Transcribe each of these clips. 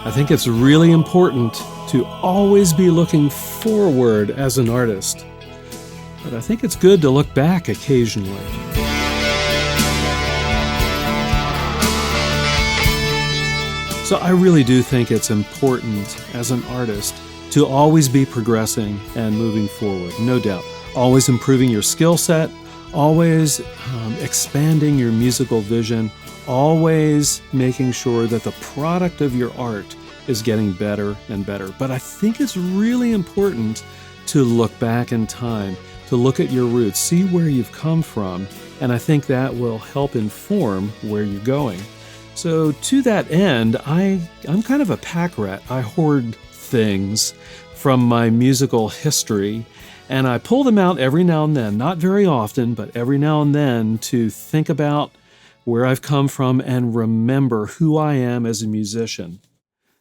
I think it's really important to always be looking forward as an artist, but I think it's good to look back occasionally. So I really do think it's important as an artist to always be progressing and moving forward, no doubt. Always improving your skill set, always expanding your musical vision, always making sure that the product of your art is getting better and better. But I think it's really important to look back in time, to look at your roots, see where you've come from, and I think that will help inform where you're going. So to that end, I'm kind of a pack rat. I hoard things from my musical history, and I pull them out every now and then, not very often, but every now and then, to think about where I've come from and remember who I am as a musician.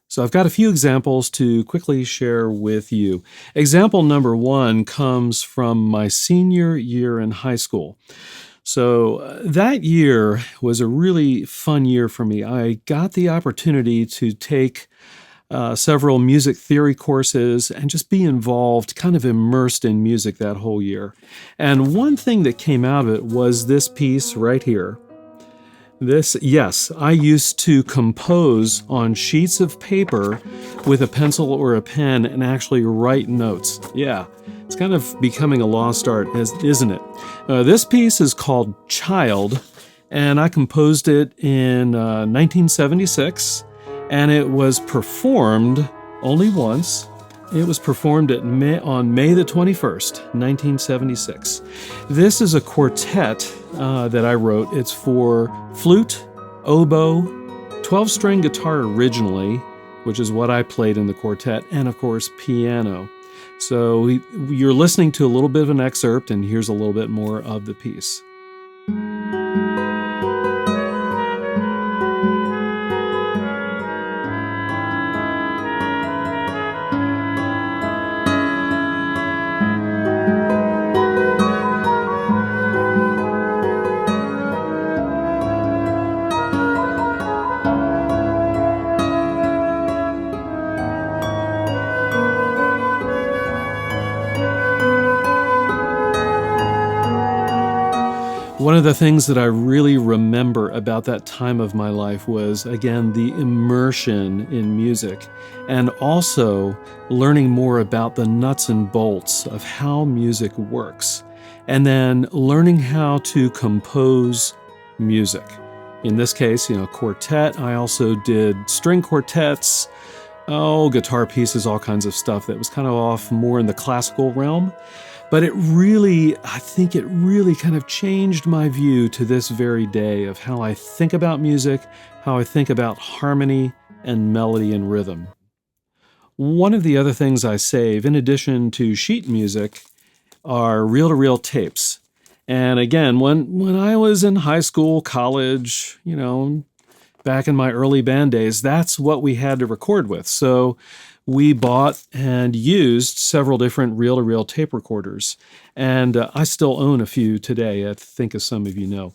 So I've got a few examples to quickly share with you. Example number one comes from my senior year in high school. So that year was a really fun year for me. I got the opportunity to take several music theory courses and just be involved, kind of immersed in music that whole year. And one thing that came out of it was this piece right here. Yes, I used to compose on sheets of paper with a pencil or a pen and actually write notes. Yeah, it's kind of becoming a lost art, isn't it? This piece is called Child, and I composed it in 1976, and it was performed only once. It was performed on May the 21st, 1976. This is a quartet that I wrote. It's for flute, oboe, 12-string guitar originally, which is what I played in the quartet, and of course piano. So you're listening to a little bit of an excerpt, and here's a little bit more of the piece. One of the things that I really remember about that time of my life was, again, the immersion in music and also learning more about the nuts and bolts of how music works, and then learning how to compose music. In this case, quartet. I also did string quartets, guitar pieces, all kinds of stuff that was kind of off more in the classical realm. But I think it really kind of changed my view to this very day of how I think about music, how I think about harmony and melody and rhythm. One of the other things I save, in addition to sheet music, are reel-to-reel tapes. And again, when I was in high school, college, back in my early band days, that's what we had to record with. So we bought and used several different reel-to-reel tape recorders, and I still own a few today, I think, as some of you know.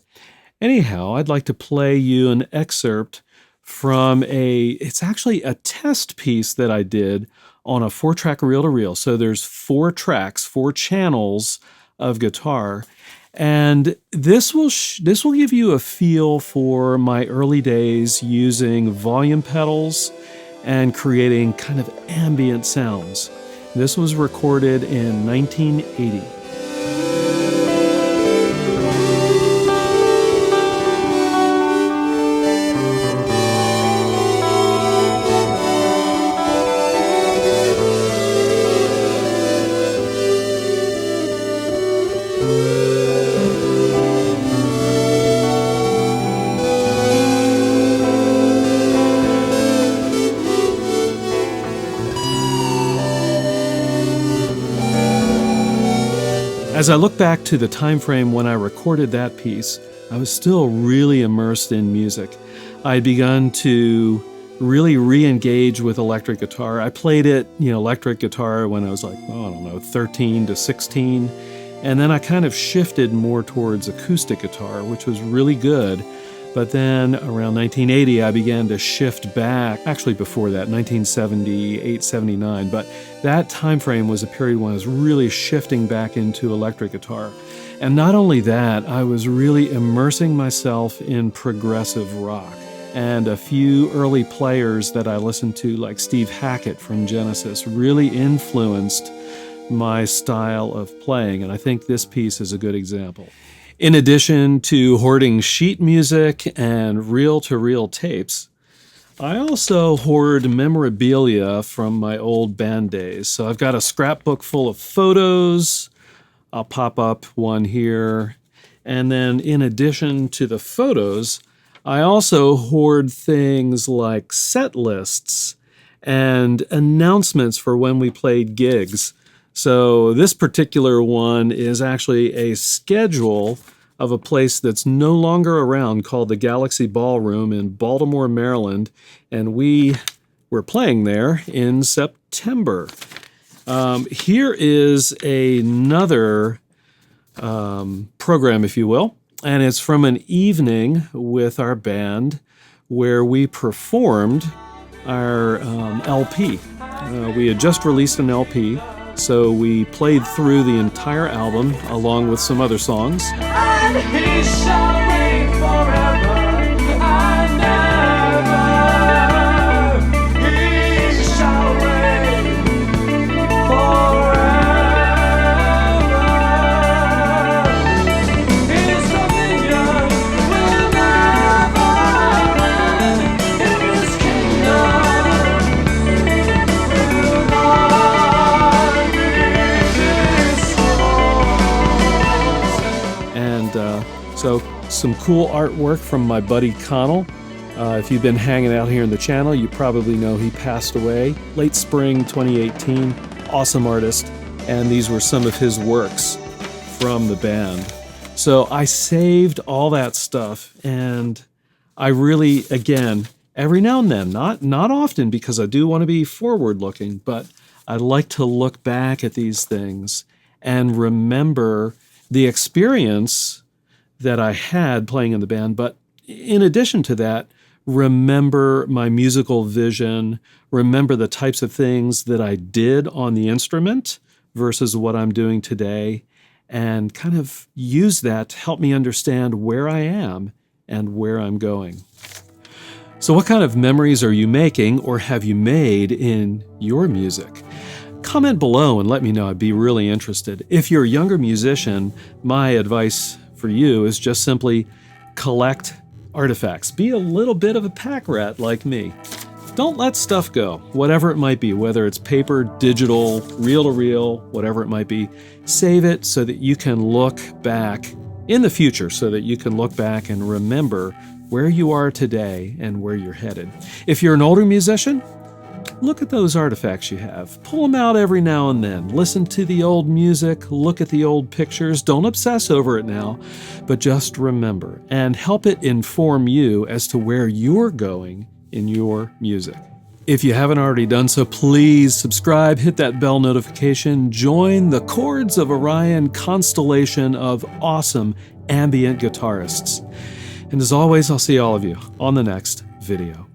Anyhow, I'd like to play you an excerpt from it's actually a test piece that I did on a 4-track reel-to-reel. So there's 4 tracks, 4 channels of guitar, and this will give you a feel for my early days using volume pedals and creating kind of ambient sounds. This was recorded in 1980. As I look back to the time frame when I recorded that piece, I was still really immersed in music. I had begun to really re-engage with electric guitar. I played it, electric guitar when I was 13 to 16. And then I kind of shifted more towards acoustic guitar, which was really good. But then around 1980, I began to shift back, actually before that, 1978, 79. But that time frame was a period when I was really shifting back into electric guitar. And not only that, I was really immersing myself in progressive rock. And a few early players that I listened to, like Steve Hackett from Genesis, really influenced my style of playing. And I think this piece is a good example. In addition to hoarding sheet music and reel-to-reel tapes, I also hoard memorabilia from my old band days. So I've got a scrapbook full of photos. I'll pop up one here. And then in addition to the photos, I also hoard things like set lists and announcements for when we played gigs. So this particular one is actually a schedule of a place that's no longer around called the Galaxy Ballroom in Baltimore, Maryland, and we were playing there in September. Here is another program, if you will, and it's from an evening with our band where we performed our LP. We had just released an LP, so we played through the entire album along with some other songs. And he shall reign forever and ever. He shall reign forever. His dominion will never end. In his kingdom will not be destroyed. And so some cool artwork from my buddy Connell. If you've been hanging out here in the channel, you probably know he passed away late spring 2018. Awesome artist. And these were some of his works from the band. So I saved all that stuff, and I really, again, every now and then, not often because I do want to be forward looking, but I like to look back at these things and remember the experience that I had playing in the band, but in addition to that, remember my musical vision, remember the types of things that I did on the instrument versus what I'm doing today, and kind of use that to help me understand where I am and where I'm going. So what kind of memories are you making or have you made in your music? Comment below and let me know. I'd be really interested. If you're a younger musician, my advice for you is just simply collect artifacts. Be a little bit of a pack rat like me. Don't let stuff go, whatever it might be, whether it's paper, digital, reel-to-reel, whatever it might be. Save it so that you can look back in the future, so that you can look back and remember where you are today and where you're headed. If you're an older musician, look at those artifacts you have. Pull them out every now and then. Listen to the old music, look at the old pictures. Don't obsess over it now, but just remember and help it inform you as to where you're going in your music. If you haven't already done so, please subscribe, hit that bell notification, join the Chords of Orion constellation of awesome ambient guitarists. And as always, I'll see all of you on the next video.